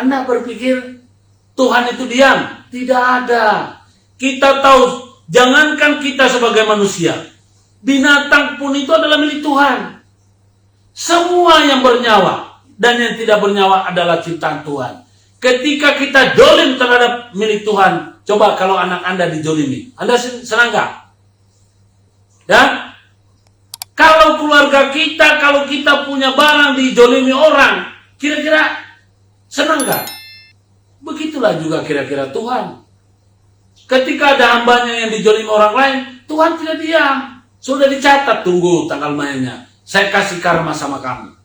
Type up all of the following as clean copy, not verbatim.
Anda berpikir Tuhan itu diam? Tidak ada. Kita tahu, jangankan kita sebagai manusia, binatang pun itu adalah milik Tuhan. Semua yang bernyawa dan yang tidak bernyawa adalah ciptaan Tuhan. Ketika kita jolim terhadap milik Tuhan, coba kalau anak Anda dijolimi, Anda senang nggak? Ya? Kalau keluarga kita, kalau kita punya barang dijolimi orang, kira-kira senang nggak? Begitulah juga kira-kira Tuhan. Ketika ada hambanya yang dijolimi orang lain, Tuhan tidak diam. Sudah dicatat, tunggu tanggal mainnya. Saya kasih karma sama kamu.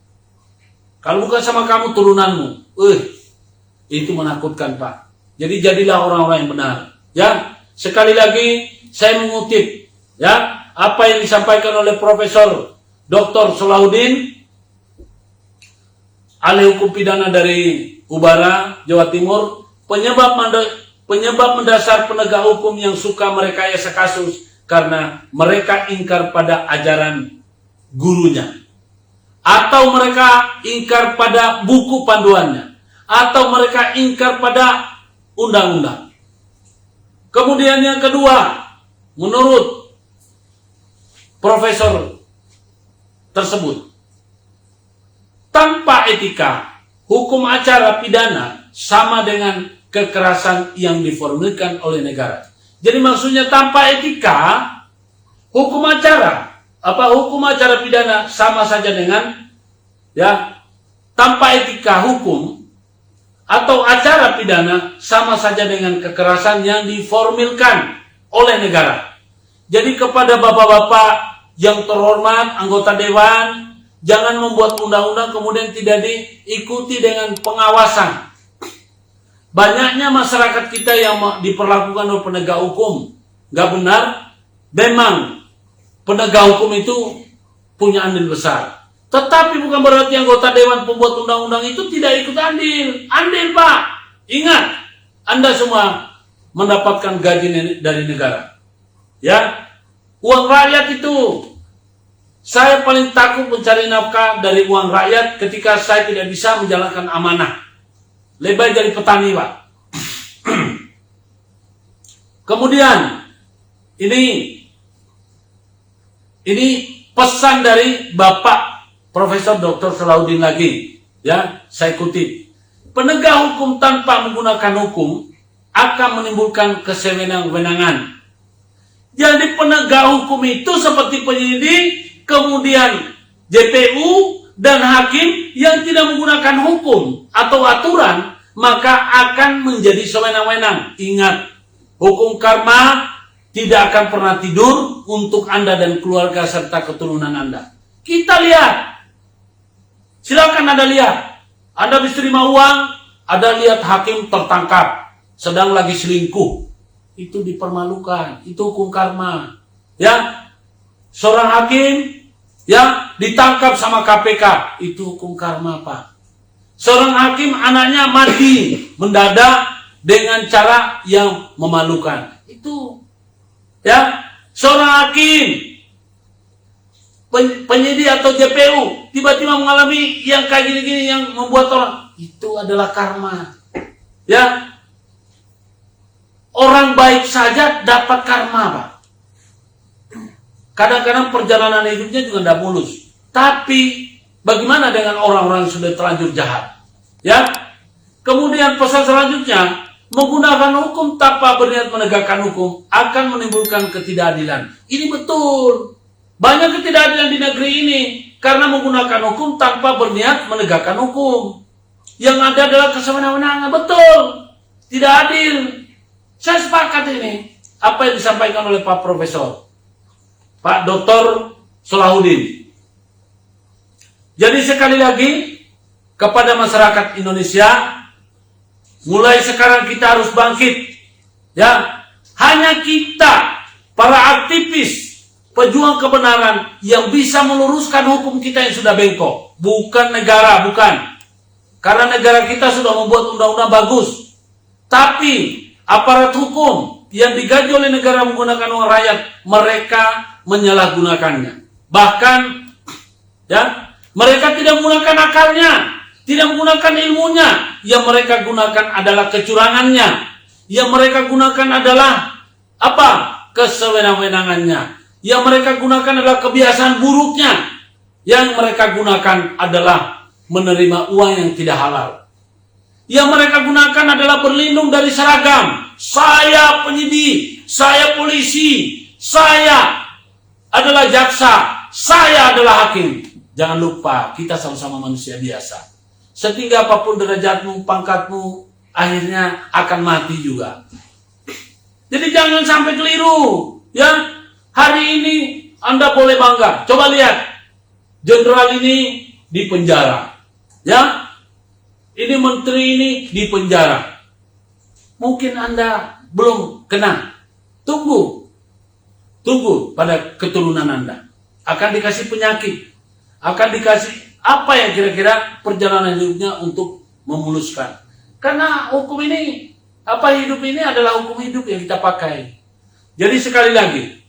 Kalau bukan sama kamu, turunanmu. Itu menakutkan, Pak. Jadi jadilah orang-orang yang benar. Ya, sekali lagi saya mengutip ya apa yang disampaikan oleh Profesor Dr. Salahuddin, ahli hukum pidana dari Ubara, Jawa Timur. Penyebab mendasar penegak hukum yang suka merekayasa kasus karena mereka ingkar pada ajaran gurunya, atau mereka ingkar pada buku panduannya, atau mereka ingkar pada undang-undang. Kemudian yang kedua, menurut profesor tersebut, tanpa etika, hukum acara pidana sama dengan kekerasan yang diformulkan oleh negara. Jadi maksudnya tanpa etika, hukum acara pidana sama saja dengan tanpa etika hukum atau acara pidana sama saja dengan kekerasan yang diformulkan oleh negara. Jadi kepada bapak-bapak yang terhormat, anggota dewan, jangan membuat undang-undang kemudian tidak diikuti dengan pengawasan. Banyaknya masyarakat kita yang diperlakukan oleh penegak hukum nggak benar. Memang penegak hukum itu punya andil besar, tetapi bukan berarti anggota dewan pembuat undang-undang itu tidak ikut andil. Andil, Pak. Ingat, Anda semua mendapatkan gaji dari negara. Ya, uang rakyat itu. Saya paling takut mencari nafkah dari uang rakyat ketika saya tidak bisa menjalankan amanah. Lebih baik dari petani, Pak. Kemudian ini pesan dari Bapak Profesor Dr. Salahuddin lagi, ya, saya kutip. Penegak hukum tanpa menggunakan hukum akan menimbulkan kesewenang-wenangan. Jadi penegak hukum itu seperti penyidik, kemudian JPU dan hakim yang tidak menggunakan hukum atau aturan, maka akan menjadi sewenang-wenang. Ingat, hukum karma tidak akan pernah tidur untuk Anda dan keluarga serta keturunan Anda. Kita lihat. Silakan Anda lihat. Anda habis terima uang, Anda lihat hakim tertangkap sedang lagi selingkuh. Itu dipermalukan. Itu hukum karma. Ya. Seorang hakim ditangkap sama KPK. Itu hukum karma, Pak. Seorang hakim anaknya mati mendadak dengan cara yang memalukan. Itu seorang hakim penyidik atau JPU tiba-tiba mengalami yang kayak gini-gini yang membuat orang, itu adalah karma. Ya. Orang baik saja dapat karma, Pak. Kadang-kadang perjalanan hidupnya juga tidak mulus. Tapi bagaimana dengan orang-orang yang sudah terlanjur jahat? Ya. Kemudian pesan selanjutnya, menggunakan hukum tanpa berniat menegakkan hukum akan menimbulkan ketidakadilan. Ini betul. Banyak ketidakadilan di negeri ini karena menggunakan hukum tanpa berniat menegakkan hukum. Yang ada adalah kesewenang-wenangan. Betul. Tidak adil. Saya sepakat ini. Apa yang disampaikan oleh Pak Profesor, Pak Dr. Salahuddin. Jadi sekali lagi, kepada masyarakat Indonesia, mulai sekarang kita harus bangkit. Ya, hanya kita, para aktivis, pejuang kebenaran yang bisa meluruskan hukum kita yang sudah bengkok. Bukan negara, bukan. Karena negara kita sudah membuat undang-undang bagus. Tapi aparat hukum yang digaji oleh negara menggunakan uang rakyat, mereka menyalahgunakannya. Bahkan mereka tidak menggunakan akalnya, tidak menggunakan ilmunya. Yang mereka gunakan adalah kecurangannya. Yang mereka gunakan adalah apa? Kesewenang-wenangannya. Yang mereka gunakan adalah kebiasaan buruknya. Yang mereka gunakan adalah menerima uang yang tidak halal. Yang mereka gunakan adalah berlindung dari seragam. Saya penyidik, saya polisi, saya adalah jaksa, saya adalah hakim. Jangan lupa, kita sama-sama manusia biasa. Setinggi apapun derajatmu, pangkatmu, akhirnya akan mati juga. Jadi jangan sampai keliru. Ya, hari ini Anda boleh bangga. Coba lihat, jenderal ini di penjara. Ya, ini menteri ini di penjara. Mungkin Anda belum kena. Tunggu pada keturunan Anda. Akan dikasih penyakit. Akan dikasih apa yang kira-kira perjalanan hidupnya untuk memuluskan. Karena hukum ini, hidup ini adalah hukum hidup yang kita pakai. Jadi sekali lagi,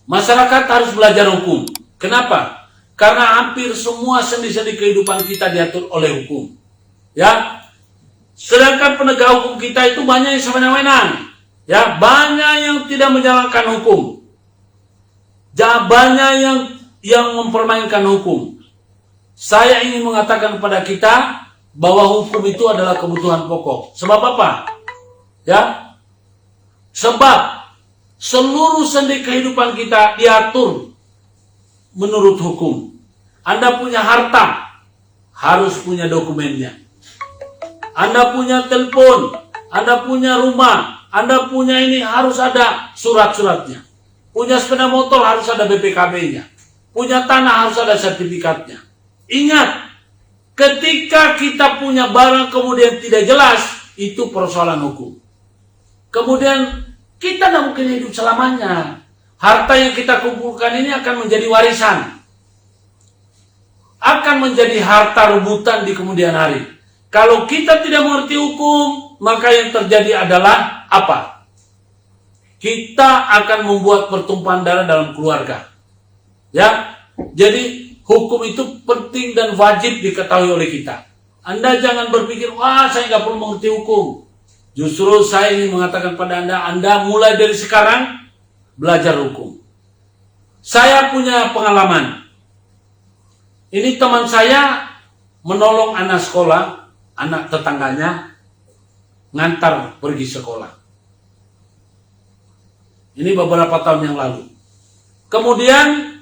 masyarakat harus belajar hukum. Kenapa? Karena hampir semua sendi-sendi kehidupan kita diatur oleh hukum. Ya. Sedangkan penegak hukum kita itu banyak yang sewenang-wenang. Ya, banyak yang tidak menjalankan hukum. Banyak yang mempermainkan hukum. Saya ingin mengatakan kepada kita bahwa hukum itu adalah kebutuhan pokok. Sebab apa? Ya. Sebab seluruh sendi kehidupan kita diatur menurut hukum. Anda punya harta, harus punya dokumennya. Anda punya telepon, Anda punya rumah, Anda punya ini harus ada surat-suratnya. Punya sepeda motor harus ada BPKB-nya. Punya tanah harus ada sertifikatnya. Ingat, ketika kita punya barang kemudian tidak jelas, itu persoalan hukum. Kemudian kita tidak mungkin hidup selamanya. Harta yang kita kumpulkan ini akan menjadi warisan. Akan menjadi harta rebutan di kemudian hari. Kalau kita tidak mengerti hukum, maka yang terjadi adalah apa? Kita akan membuat pertumpahan darah dalam keluarga. Ya, jadi hukum itu penting dan wajib diketahui oleh kita. Anda jangan berpikir, wah saya nggak perlu mengerti hukum. Justru saya ingin mengatakan pada Anda mulai dari sekarang belajar hukum. Saya punya pengalaman. Ini teman saya menolong anak sekolah, anak tetangganya ngantar pergi sekolah. Ini beberapa tahun yang lalu. Kemudian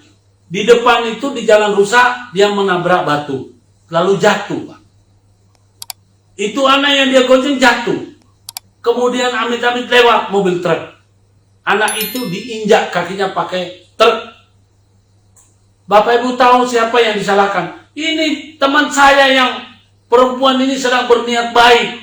di depan itu di jalan rusak dia menabrak batu, lalu jatuh, Pak. Itu anak yang dia gonceng jatuh. Kemudian amit-amit lewat mobil truk. Anak itu diinjak kakinya pakai truk. Bapak Ibu tahu siapa yang disalahkan? Ini teman saya yang perempuan ini sedang berniat baik.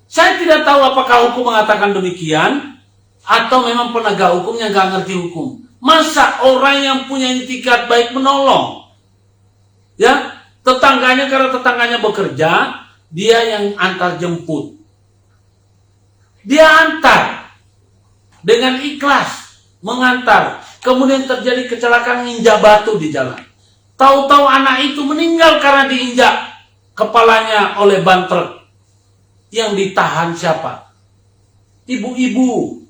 Saya tidak tahu apakah hukum mengatakan demikian atau memang penegak hukumnya nggak ngerti hukum. Masa orang yang punya itikat baik menolong? Ya, tetangganya karena tetangganya bekerja, dia yang antar jemput. Dia antar dengan ikhlas mengantar. Kemudian terjadi kecelakaan injak batu di jalan. Tahu-tahu anak itu meninggal karena diinjak kepalanya oleh ban truk. Yang ditahan siapa? Ibu-ibu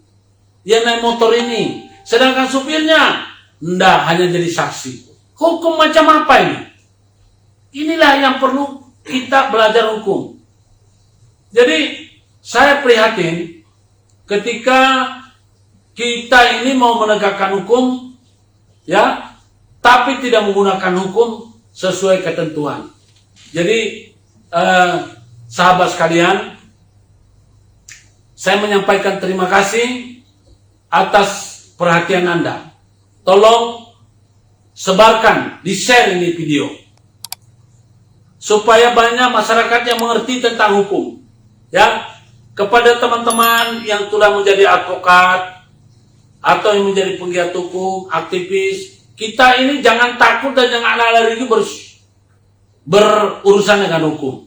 yang naik motor ini. Sedangkan supirnya enggak, hanya jadi saksi. Hukum macam apa ini? Inilah yang perlu kita belajar hukum. Jadi saya prihatin ketika kita ini mau menegakkan hukum, ya, tapi tidak menggunakan hukum sesuai ketentuan. Jadi sahabat sekalian, saya menyampaikan terima kasih atas perhatian Anda. Tolong sebarkan, di-share ini video, supaya banyak masyarakat yang mengerti tentang hukum. Ya, kepada teman-teman yang sudah menjadi advokat atau yang menjadi penggiat hukum, aktivis, kita ini jangan takut dan jangan lari berurusan dengan hukum.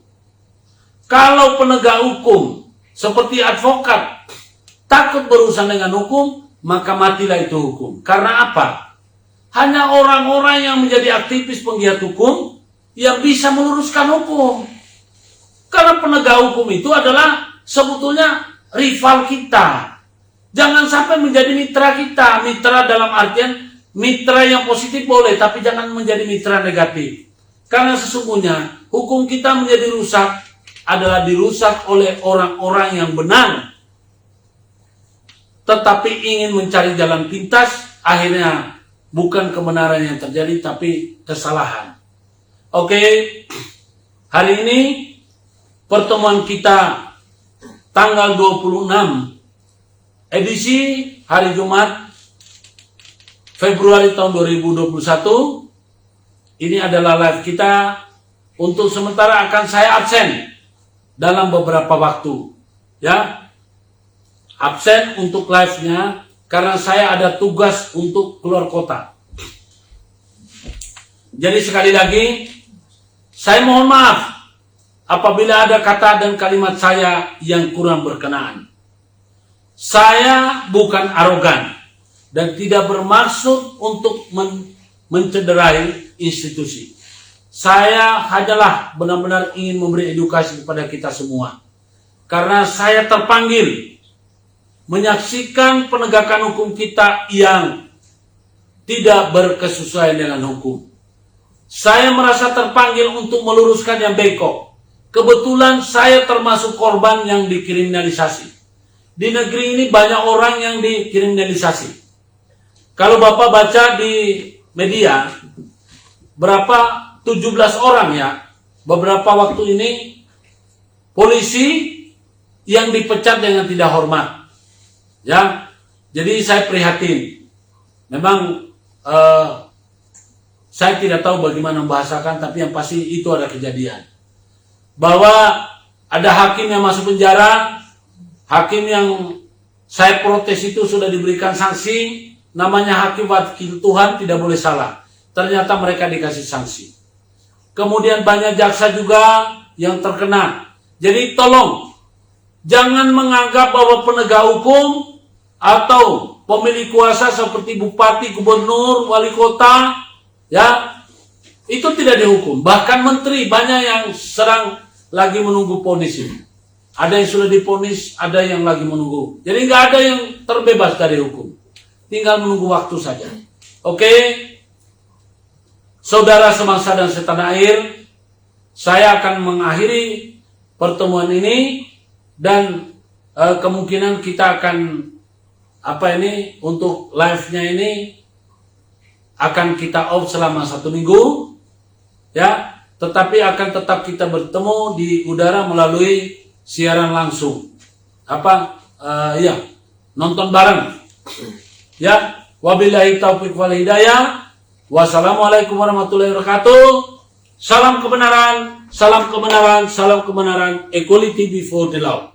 Kalau penegak hukum seperti advokat takut berurusan dengan hukum, maka matilah itu hukum. Karena apa? Hanya orang-orang yang menjadi aktivis penggiat hukum yang bisa meluruskan hukum. Karena penegak hukum itu adalah sebetulnya rival kita. Jangan sampai menjadi mitra kita. Mitra dalam artian mitra yang positif boleh, tapi jangan menjadi mitra negatif. Karena sesungguhnya hukum kita menjadi rusak adalah dirusak oleh orang-orang yang benar, tetapi ingin mencari jalan pintas, akhirnya bukan kebenaran yang terjadi, tapi kesalahan. Oke, hari ini pertemuan kita tanggal 26 edisi hari Jumat Februari tahun 2021. Ini adalah live kita. Untuk sementara akan saya absen dalam beberapa waktu, ya, absen untuk live-nya karena saya ada tugas untuk keluar kota. Jadi sekali lagi saya mohon maaf apabila ada kata dan kalimat saya yang kurang berkenaan. Saya bukan arogan dan tidak bermaksud untuk mencederai institusi. Saya hanyalah benar-benar ingin memberi edukasi kepada kita semua. Karena saya terpanggil menyaksikan penegakan hukum kita yang tidak berkesesuaian dengan hukum. Saya merasa terpanggil untuk meluruskan yang bengkok. Kebetulan saya termasuk korban yang dikriminalisasi. Di negeri ini banyak orang yang dikriminalisasi. Kalau Bapak baca di media, berapa 17 orang ya, beberapa waktu ini polisi yang dipecat dengan tidak hormat. Ya, jadi saya prihatin. Memang saya tidak tahu bagaimana membahasakan, tapi yang pasti itu ada kejadian. Bahwa ada hakim yang masuk penjara, hakim yang saya protes itu sudah diberikan sanksi, namanya hakim wakil Tuhan, tidak boleh salah. Ternyata mereka dikasih sanksi. Kemudian banyak jaksa juga yang terkena. Jadi tolong, jangan menganggap bahwa penegak hukum atau pemilik kuasa seperti bupati, gubernur, wali kota, ya, itu tidak dihukum. Bahkan menteri banyak yang sedang lagi menunggu vonis ini. Ada yang sudah divonis, ada yang lagi menunggu. Jadi nggak ada yang terbebas dari hukum. Tinggal menunggu waktu saja. Oke, saudara semangsa dan setanah air, saya akan mengakhiri pertemuan ini dan kemungkinan kita akan untuk live-nya ini akan kita off selama 1 minggu, ya. Tetapi akan tetap kita bertemu di udara melalui siaran langsung. Nonton bareng. Ya, wabillahi taufiq wal hidayah. Wassalamualaikum warahmatullahi wabarakatuh. Salam kebenaran, salam kebenaran, salam kebenaran. Equality before the law.